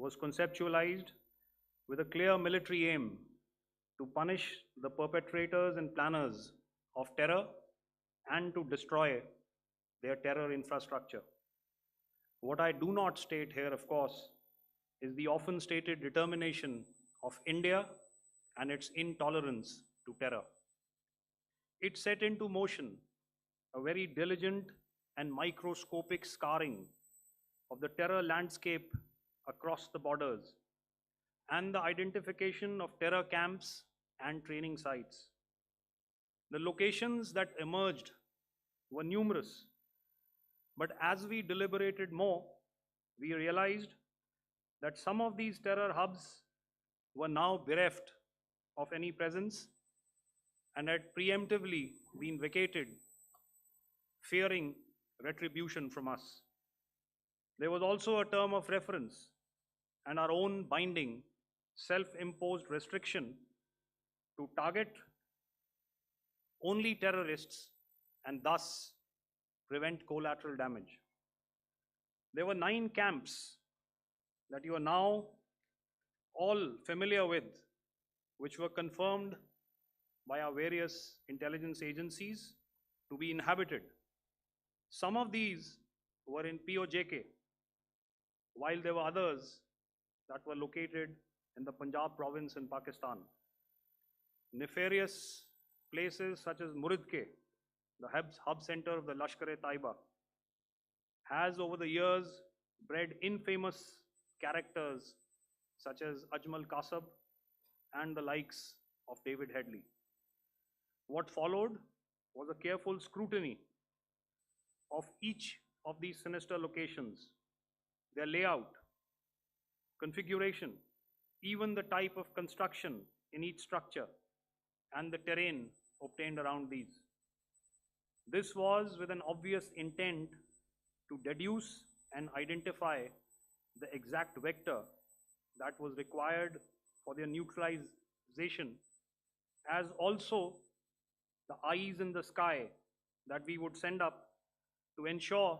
was conceptualized with a clear military aim to punish the perpetrators and planners of terror and to destroy their terror infrastructure. What I do not state here, of course, is the often stated determination of India and its intolerance to terror. It set into motion a very diligent and microscopic scarring of the terror landscape across the borders and the identification of terror camps and training sites. The locations that emerged were numerous, but as we deliberated more, we realized that some of these terror hubs were now bereft of any presence and had preemptively been vacated, fearing retribution from us. There was also a term of reference and our own binding, self-imposed restriction to target only terrorists and thus prevent collateral damage. There were 9 camps that you are now all familiar with, which were confirmed by our various intelligence agencies to be inhabited. Some of these were in POJK, while there were others that were located in the Punjab province in Pakistan. Nefarious places such as Muridke, the hub center of the Lashkar-e-Taiba, has over the years bred infamous characters such as Ajmal Kasab and the likes of David Headley. What followed was a careful scrutiny of each of these sinister locations, their layout, configuration, even the type of construction in each structure, and the terrain obtained around these. This was with an obvious intent to deduce and identify the exact vector that was required for their neutralization, as also the eyes in the sky that we would send up to ensure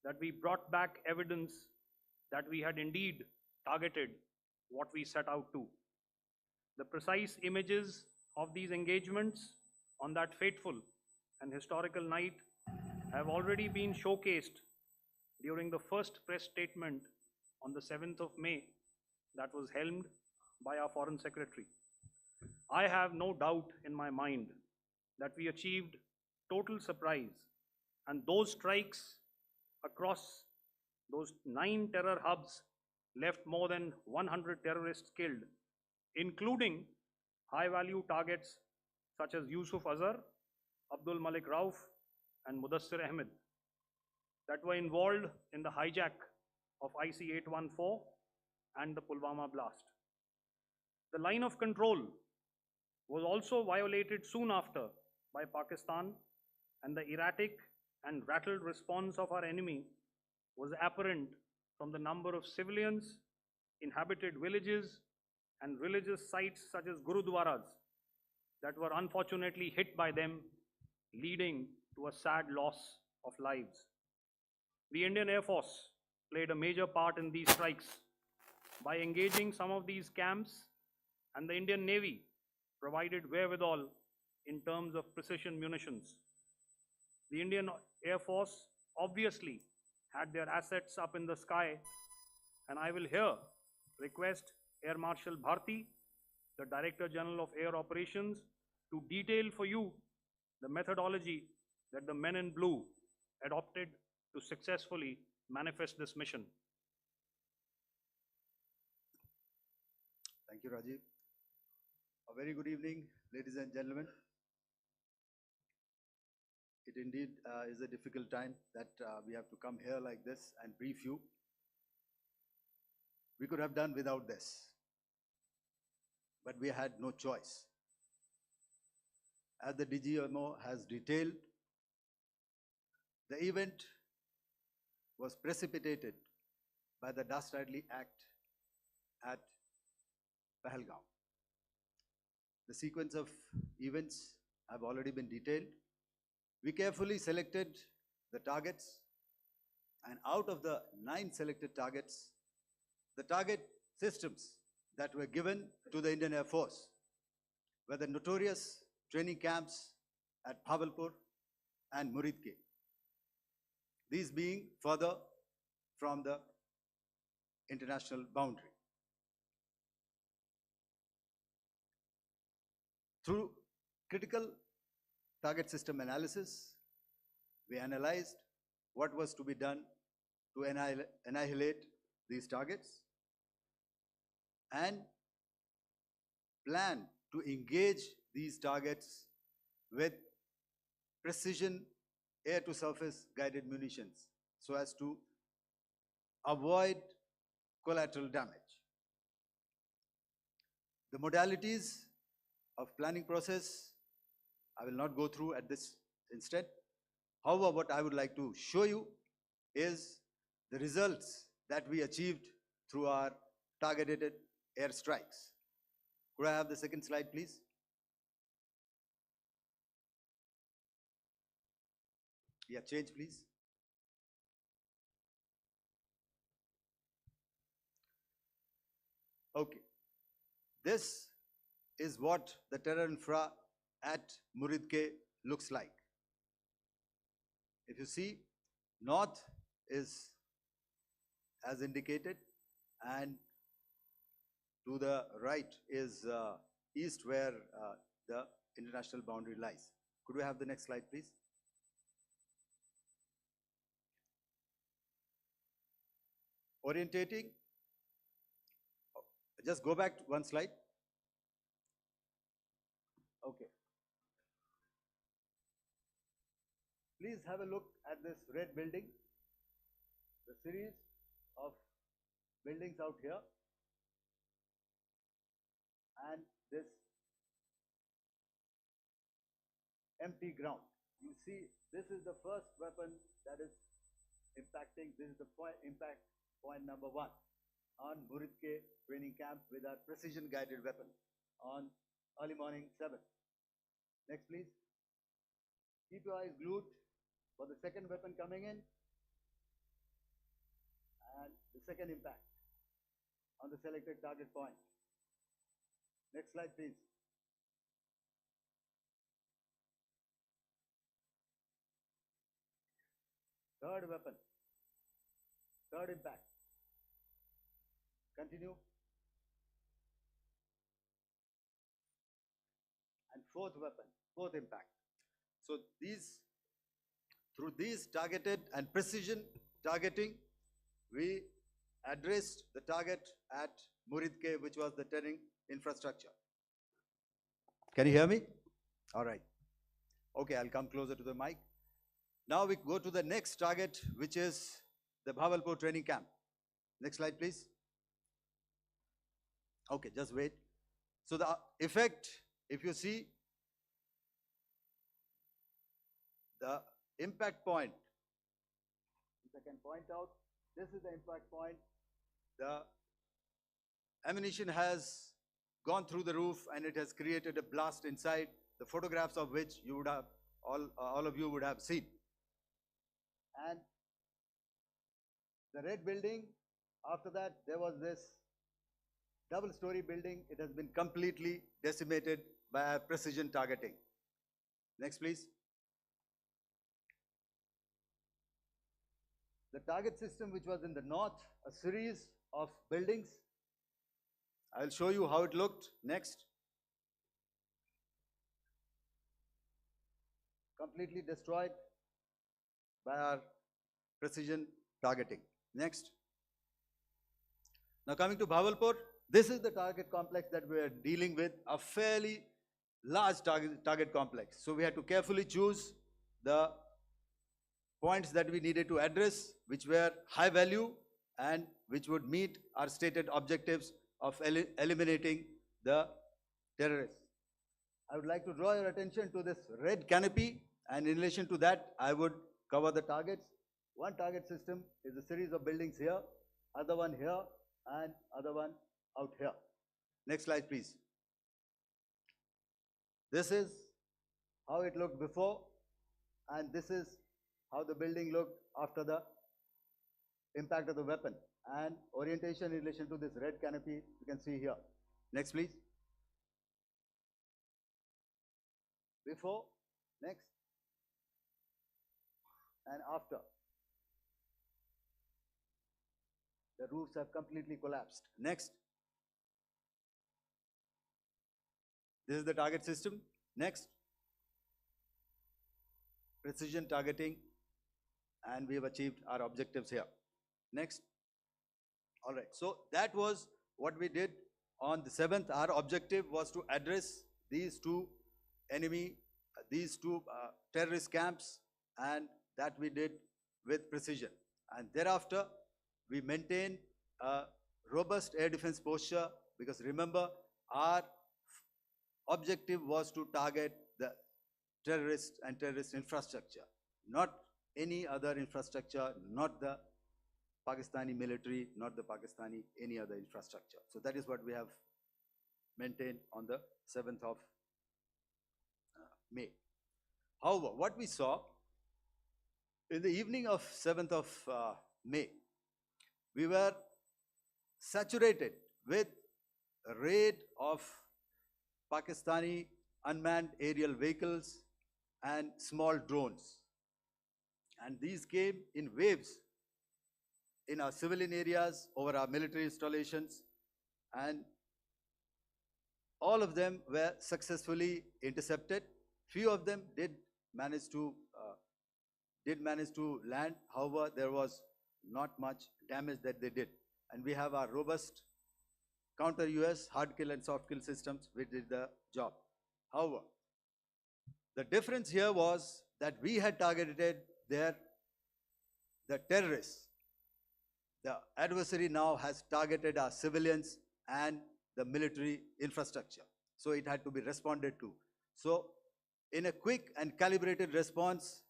that we brought back evidence that we had indeed targeted what we set out to. The precise images of these engagements on that fateful and historical night have already been showcased during the first press statement on the 7th of May that was helmed by our Foreign Secretary. I have no doubt in my mind that we achieved total surprise, and those strikes across those 9 terror hubs left more than 100 terrorists killed, including high-value targets such as Yusuf Azhar, Abdul Malik Rauf, and Mudassir Ahmed that were involved in the hijack of IC-814 and the Pulwama blast. The line of control was also violated soon after by Pakistan, and the erratic and rattled response of our enemy was apparent from the number of civilians, inhabited villages, and religious sites such as Gurudwaras that were unfortunately hit by them, leading to a sad loss of lives. The Indian Air Force played a major part in these strikes by engaging some of these camps, and the Indian Navy provided wherewithal in terms of precision munitions. The Indian Air Force obviously had their assets up in the sky, and I will here request Air Marshal Bharti, the Director General of Air Operations, to detail for you the methodology that the men in blue adopted to successfully manifest this mission. Thank you, Rajiv. A very good evening, ladies and gentlemen. It indeed is a difficult time that we have to come here like this and brief you. We could have done without this, but we had no choice. As the DGMO has detailed, the event was precipitated by the dastardly act at Pahalgam. The sequence of events have already been detailed. We carefully selected the targets, and out of the 9 selected targets, the target systems that were given to the Indian Air Force were the notorious training camps at Bhavalpur and Muridke, these being further from the international boundary. Through critical target system analysis, we analyzed what was to be done to annihilate these targets and plan to engage these targets with precision air-to-surface guided munitions so as to avoid collateral damage. The modalities of planning process, I will not go through at this instant. However, what I would like to show you is the results that we achieved through our targeted airstrikes. Could I have the second slide, please? Yeah, change, please. Okay. This is what the terror infra at Muridke looks like. If you see, north is as indicated, and to the right is east, where the international boundary lies. Could we have the next slide, please? Orientating. Just go back one slide. Okay. Please have a look at this red building, the series of buildings out here, and this empty ground. You see, this is the first weapon that is impacting. This is the impact point number 1 on Muridke training camp with our precision guided weapon on early morning 7. Next, please. Keep your eyes glued for the second weapon coming in and the second impact on the selected target point. Next slide, please. Third weapon, third impact. Continue. And fourth weapon, fourth impact. So through these targeted and precision targeting, we addressed the target at Muridke, which was the terrain infrastructure. Can you hear me? All right. Okay, I'll come closer to the mic. Now we go to the next target, which is the Bhavalpur training camp. Next slide, please. Okay, just wait. So the effect, if you see, the impact point, if I can point out, this is the impact point. The ammunition has gone through the roof and it has created a blast inside, the photographs of which you would have, all of you would have seen. And the red building, after that, there was this double-story building. It has been completely decimated by our precision targeting. Next, please. The target system, which was in the north, a series of buildings. I'll show you how it looked. Next. Completely destroyed by our precision targeting. Next. Now coming to Bhavalpur, this is the target complex that we are dealing with, a fairly large target complex. So we had to carefully choose the points that we needed to address, which were high value and which would meet our stated objectives of eliminating the terrorists. I would like to draw your attention to this red canopy, and in relation to that, I would cover the targets. One target system is a series of buildings here, other one here, and other one out here. Next slide, please. This is how it looked before, and this is how the building looked after the impact of the weapon, and orientation in relation to this red canopy you can see here. Next, please. Before, next, and after. The roofs have completely collapsed. Next. This is the target system. Next. Precision targeting, and we have achieved our objectives here. Next. All right, so that was what we did on the 7th. Our objective was to address these two enemy, these two terrorist camps, and that we did with precision. And thereafter, we maintained a robust air defense posture, because remember, our objective was to target the terrorists and terrorist infrastructure, not any other infrastructure, not the Pakistani military, not the Pakistani any other infrastructure. So that is what we have maintained on the 7th of May. However, what we saw in the evening of 7th of May, we were saturated with a raid of Pakistani unmanned aerial vehicles and small drones. And these came in waves in our civilian areas, over our military installations, and all of them were successfully intercepted. Few of them did manage to land. However, there was not much damage that they did. And we have our robust counter-US hard kill and soft kill systems which did the job. However, the difference here was that we had targeted the terrorists. The adversary now has targeted our civilians and the military infrastructure. So it had to be responded to. So in a quick and calibrated response,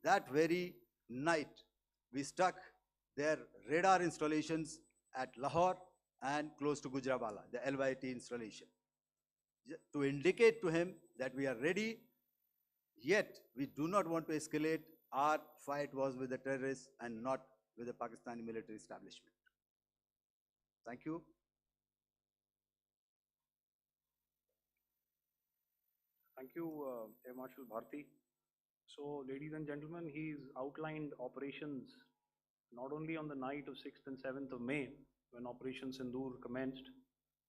that very night, we struck their radar installations at Lahore and close to Gujranwala, the LYT installation, to indicate to him that we are ready, yet we do not want to escalate. Our fight was with the terrorists and not with the Pakistani military establishment. Thank you. Thank you, Air Marshal Bharti. So, ladies and gentlemen, he's outlined operations not only on the night of 6th and 7th of May, when Operation Sindoor commenced,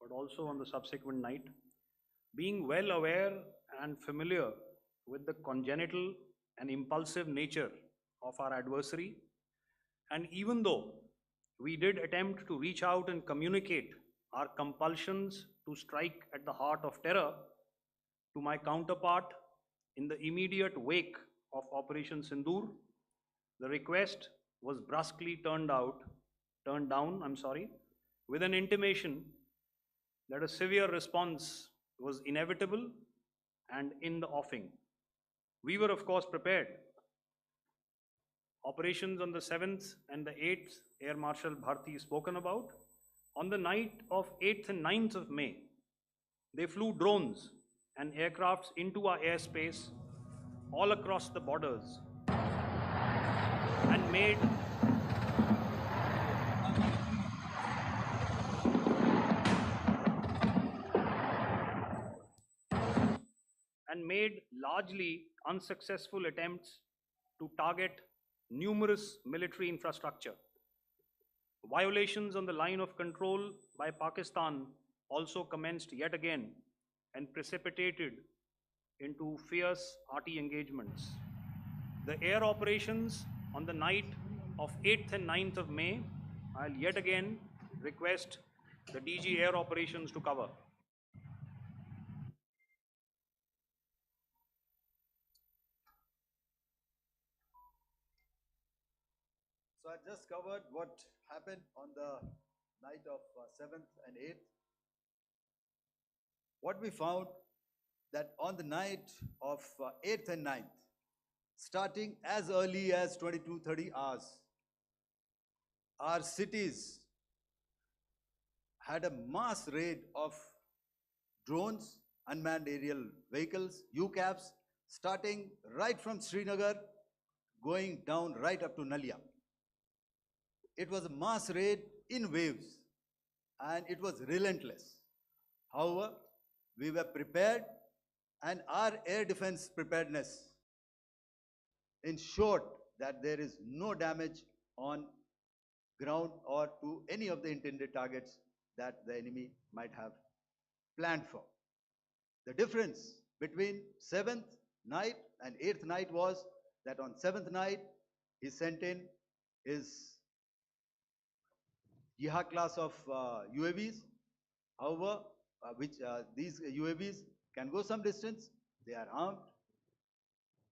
but also on the subsequent night. Being well aware and familiar with the congenital and impulsive nature of our adversary, and even though we did attempt to reach out and communicate our compulsions to strike at the heart of terror to my counterpart in the immediate wake of Operation Sindoor, the request was brusquely turned down, with an intimation that a severe response was inevitable and in the offing. We were, of course, prepared. Operations on the 7th and the 8th, Air Marshal Bharti spoken about. On the night of 8th and 9th of May, they flew drones and aircrafts into our airspace all across the borders and made largely unsuccessful attempts to target numerous military infrastructure. Violations on the line of control by Pakistan also commenced yet again and precipitated into fierce arty engagements. The air operations on the night of 8th and 9th of May, I'll yet again request the DG Air Operations to cover. So I just covered what happened on the night of 7th and 8th. What we found that on the night of 8th and 9th, starting as early as 22:30 hours, our cities had a mass raid of drones, unmanned aerial vehicles, UCAVs, starting right from Srinagar, going down right up to Nalia. It was a mass raid in waves and it was relentless. However, we were prepared and our air defense preparedness ensured that there is no damage on ground or to any of the intended targets that the enemy might have planned for. The difference between 7th night and 8th night was that on 7th night, he sent in his Yiha class of UAVs. However, these UAVs can go some distance, they are armed.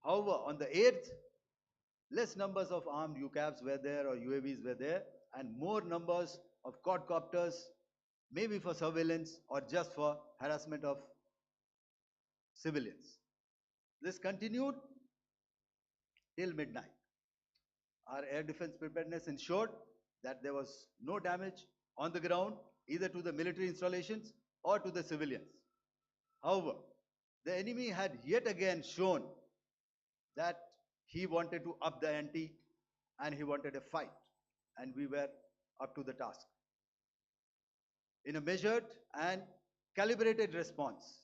However, on the 8th, less numbers of armed UCAVs were there or UAVs were there, and more numbers of quadcopters, maybe for surveillance or just for harassment of civilians. This continued till midnight. Our air defense preparedness ensured that there was no damage on the ground, either to the military installations or to the civilians. However, the enemy had yet again shown that he wanted to up the ante and he wanted a fight, and we were up to the task. In a measured and calibrated response,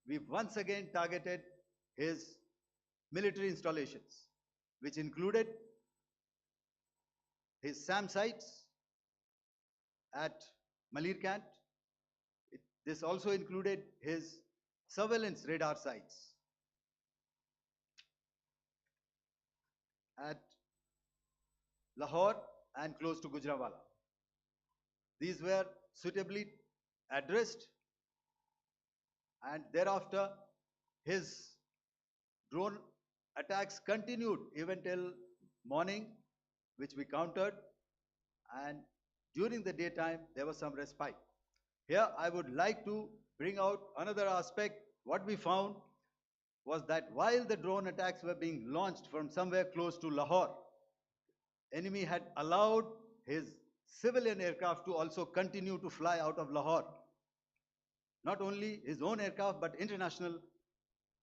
we once again targeted his military installations, which included his SAM sites at Malirkant. This also included his surveillance radar sites at Lahore and close to Gujranwala. These were suitably addressed, and thereafter his drone attacks continued even till morning, which we countered, and during the daytime there was some respite. Here I would like to bring out another aspect. What we found was that while the drone attacks were being launched from somewhere close to Lahore, enemy had allowed his civilian aircraft to also continue to fly out of Lahore. Not only his own aircraft, but international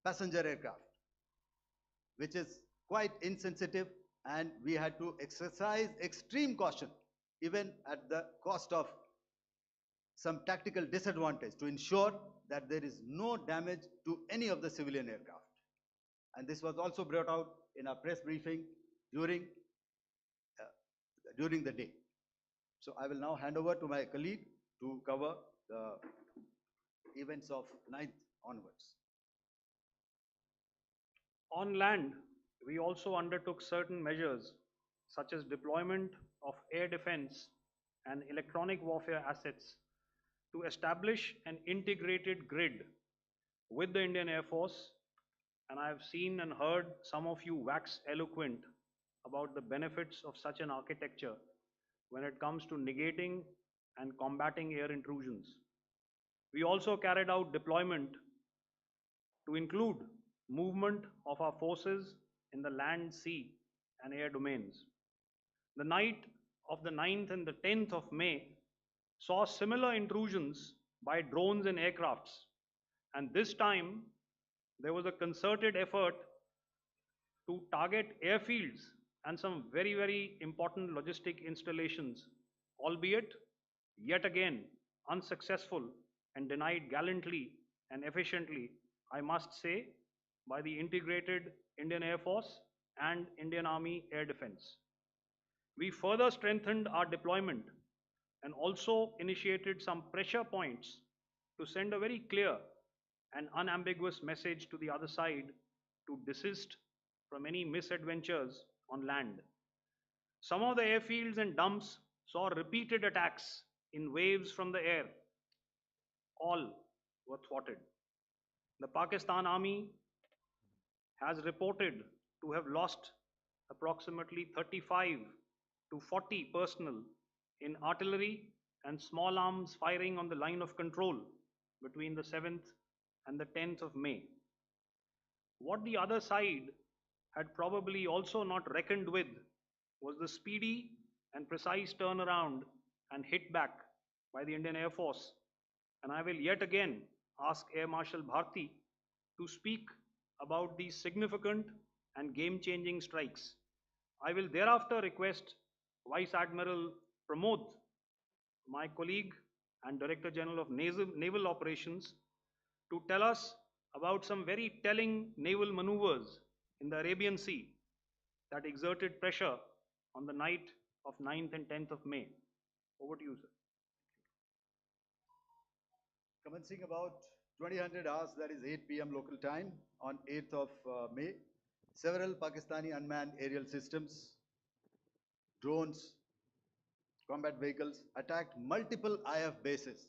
passenger aircraft, which is quite insensitive, and we had to exercise extreme caution, even at the cost of some tactical disadvantage, to ensure that there is no damage to any of the civilian aircraft. And this was also brought out in our press briefing during the day. So I will now hand over to my colleague to cover the events of 9th onwards. On land, we also undertook certain measures such as deployment of air defense and electronic warfare assets to establish an integrated grid with the Indian Air Force, and I have seen and heard some of you wax eloquent about the benefits of such an architecture when it comes to negating and combating air intrusions. We also carried out deployment to include movement of our forces in the land, sea, and air domains. The night of the 9th and the 10th of May saw similar intrusions by drones and aircrafts, and this time there was a concerted effort to target airfields and some very, very important logistic installations, albeit yet again unsuccessful and denied gallantly and efficiently, I must say, by the integrated Indian Air Force and Indian Army Air Defense. We further strengthened our deployment and also initiated some pressure points to send a very clear and unambiguous message to the other side to desist from any misadventures on land. Some of the airfields and dumps saw repeated attacks in waves from the air. All were thwarted. The Pakistan Army has reported to have lost approximately 35 to 40 personnel in artillery and small arms firing on the line of control between the 7th and the 10th of May. What the other side had probably also not reckoned with was the speedy and precise turnaround and hit back by the Indian Air Force. And I will yet again ask Air Marshal Bharti to speak about these significant and game-changing strikes. I will thereafter request Vice Admiral Pramod, my colleague and Director General of Naval Operations, to tell us about some very telling naval maneuvers in the Arabian Sea that exerted pressure on the night of 9th and 10th of May. Over to you, sir. Commencing about 2000 hours, that is 8 p.m. local time, on 8th of May, several Pakistani unmanned aerial systems, drones, combat vehicles attacked multiple IF bases.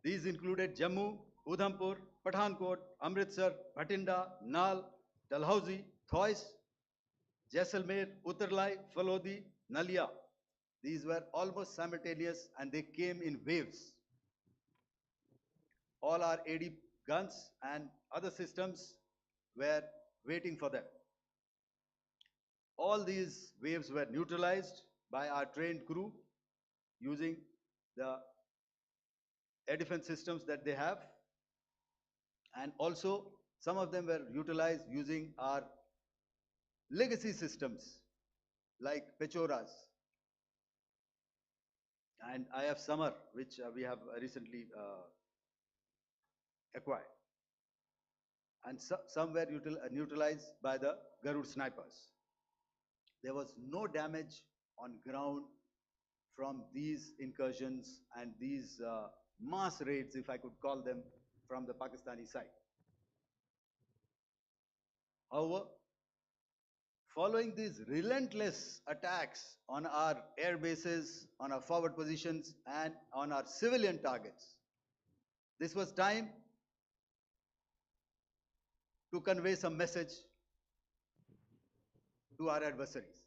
These included Jammu, Udhampur, Pathankot, Amritsar, Bhatinda, Nal, Dalhousie, Thois, Jaisalmer, Uttarlai, Falodi, Nalia. These were almost simultaneous and they came in waves. All our AD guns and other systems were waiting for them. All these waves were neutralized by our trained crew using the air defense systems that they have, and also some of them were utilized using our legacy systems like Pechoras and IF Summer, which we have recently acquired. And some were neutralized by the Garud snipers. There was no damage on ground from these incursions and these mass raids, if I could call them, from the Pakistani side. However, following these relentless attacks on our air bases, on our forward positions, and on our civilian targets, this was time to convey some message to our adversaries.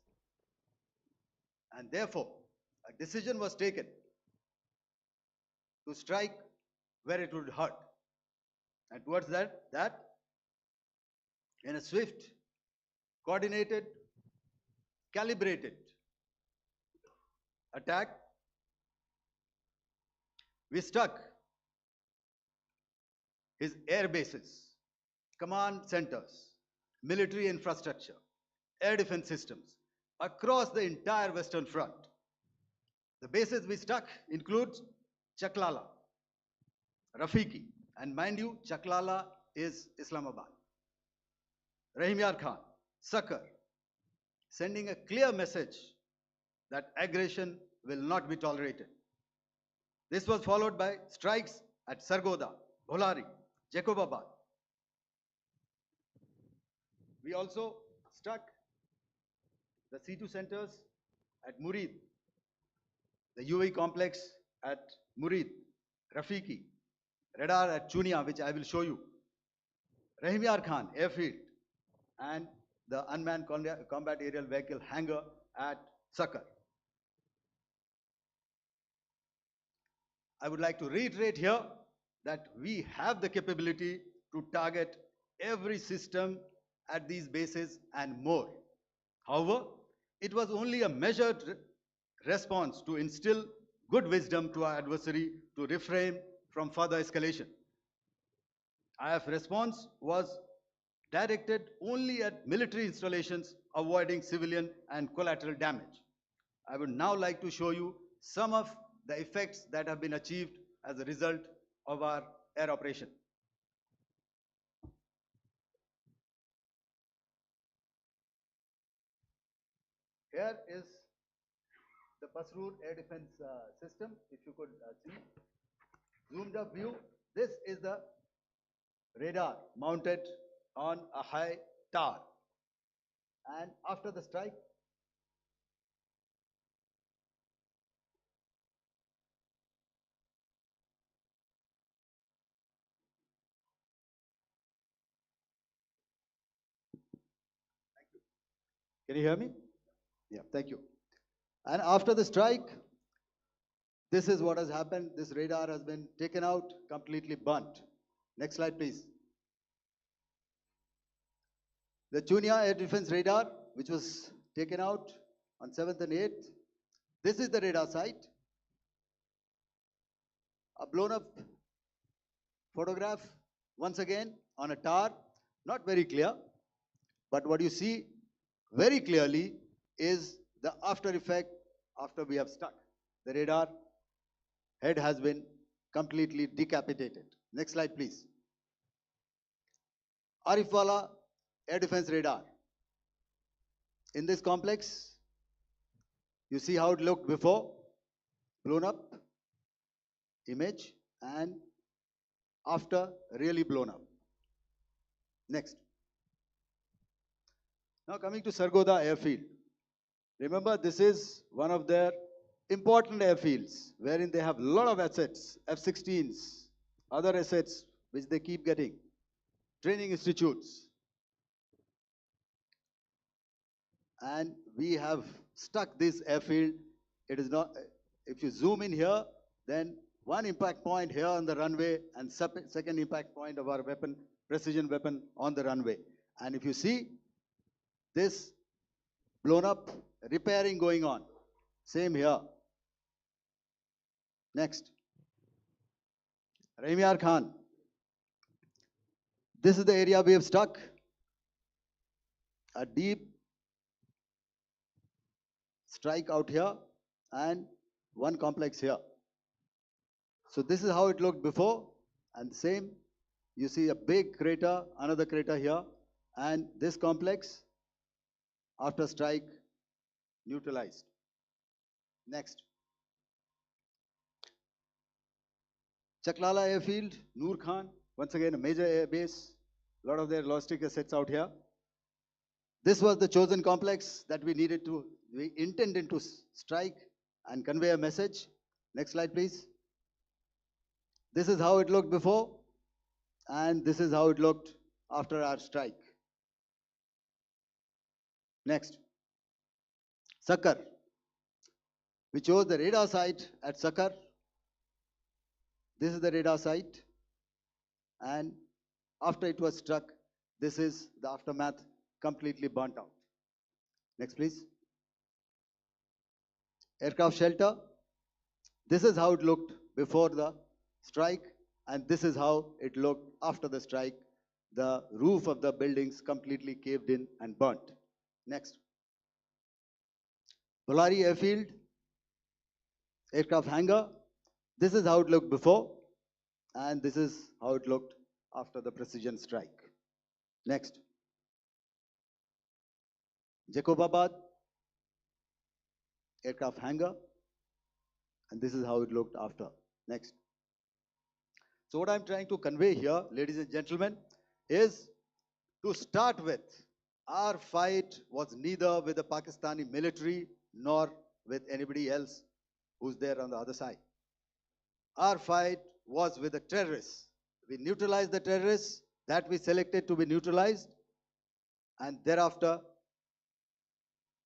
And therefore, a decision was taken to strike where it would hurt. And towards that, in a swift, coordinated, calibrated attack, we struck his air bases, command centers, military infrastructure, air defense systems across the entire Western Front. The bases we struck include Chaklala, Rafiki, and mind you, Chaklala is Islamabad. Rahim Yar Khan, Sakar, sending a clear message that aggression will not be tolerated. This was followed by strikes at Sargoda, Bholari, Jacobabad. We also struck the C2 centers at Murid, the UAE complex at Murid, Rafiki, radar at Chunia, which I will show you, Rahim Yar Khan airfield, and the unmanned combat aerial vehicle hangar at Sakar. I would like to reiterate here that we have the capability to target every system at these bases and more. However, it was only a measured response to instill good wisdom to our adversary to refrain from further escalation. IF response was directed only at military installations, avoiding civilian and collateral damage. I would now like to show you some of the effects that have been achieved as a result of our air operation. Here is the Pasroor air defense system, if you could see. Zoomed up view, this is the radar mounted on a high tower. And after the strike, can you hear me? Yeah, thank you. And after the strike, this is what has happened. This radar has been taken out, completely burnt. Next slide, please. The Chunia air defense radar, which was taken out on 7th and 8th. This is the radar site. A blown up photograph, once again, on a tower. Not very clear, but what you see very clearly is the after effect after we have stuck. The radar head has been completely decapitated. Next slide, please. Arifwala air defense radar. In this complex, you see how it looked before, blown up image, and after, really blown up. Next. Now coming to Sargodha airfield. Remember, this is one of their important airfields wherein they have a lot of assets, F-16s, other assets which they keep getting, training institutes. And we have stuck this airfield. It is not, if you zoom in here, then one impact point here on the runway and second impact point of our weapon, precision weapon on the runway. And if you see this blown up, repairing going on. Same here. Next. Rahimyar Khan. This is the area we have stuck. A deep strike out here and one complex here. So this is how it looked before, and same, you see a big crater, another crater here, and this complex after strike neutralized. Next. Chaklala airfield, Noor Khan, once again a major air base, a lot of their logistic assets out here. This was the chosen complex that we intended to strike and convey a message. Next slide, please. This is how it looked before, and this is how it looked after our strike. Next. Sakar. We chose the radar site at Sakar. This is the radar site, and after it was struck, this is the aftermath, completely burnt out. Next, please. Aircraft shelter. This is how it looked before the strike, and this is how it looked after the strike. The roof of the buildings completely caved in and burnt. Next. Bolari airfield, aircraft hangar. This is how it looked before, and this is how it looked after the precision strike. Next. Jacobabad, aircraft hangar, and this is how it looked after. Next. So what I'm trying to convey here, ladies and gentlemen, is to start with, our fight was neither with the Pakistani military nor with anybody else who's there on the other side. Our fight was with the terrorists. We neutralized the terrorists that we selected to be neutralized, and thereafter,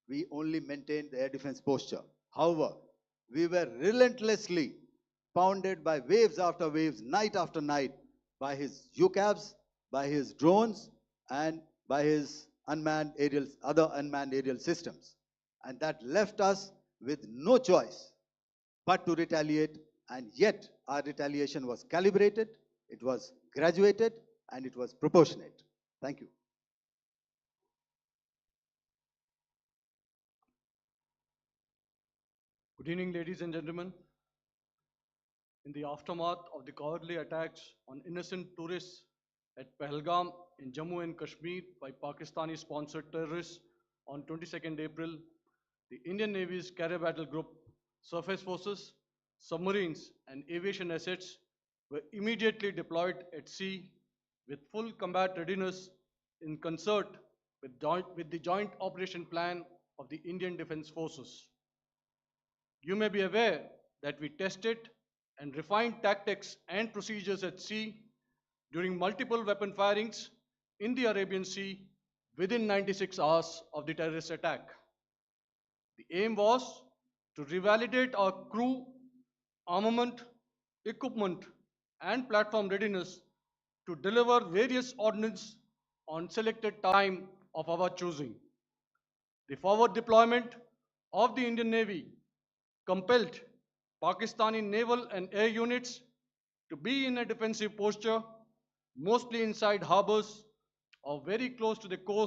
we only maintained the air defense posture. However, we were relentlessly pounded by waves after waves, night after night, by his UCAVs, by his drones, and by his other unmanned aerial systems. And that left us with no choice but to retaliate, and yet our retaliation was calibrated, it was graduated, and it was proportionate. Thank you. Good evening, ladies and gentlemen. In the aftermath of the cowardly attacks on innocent tourists at Pahalgam in Jammu and Kashmir by Pakistani-sponsored terrorists on 22nd April, the Indian Navy's Carrier Battle Group, surface forces, submarines, and aviation assets were immediately deployed at sea with full combat readiness in concert with the Joint Operation Plan of the Indian Defence Forces. You may be aware that we tested and refined tactics and procedures at sea during multiple weapon firings in the Arabian Sea within 96 hours of the terrorist attack. The aim was to revalidate our crew, armament, equipment, and platform readiness to deliver various ordnance on selected time of our choosing. The forward deployment of the Indian Navy compelled Pakistani naval and air units to be in a defensive posture, mostly inside harbors or very close to the coast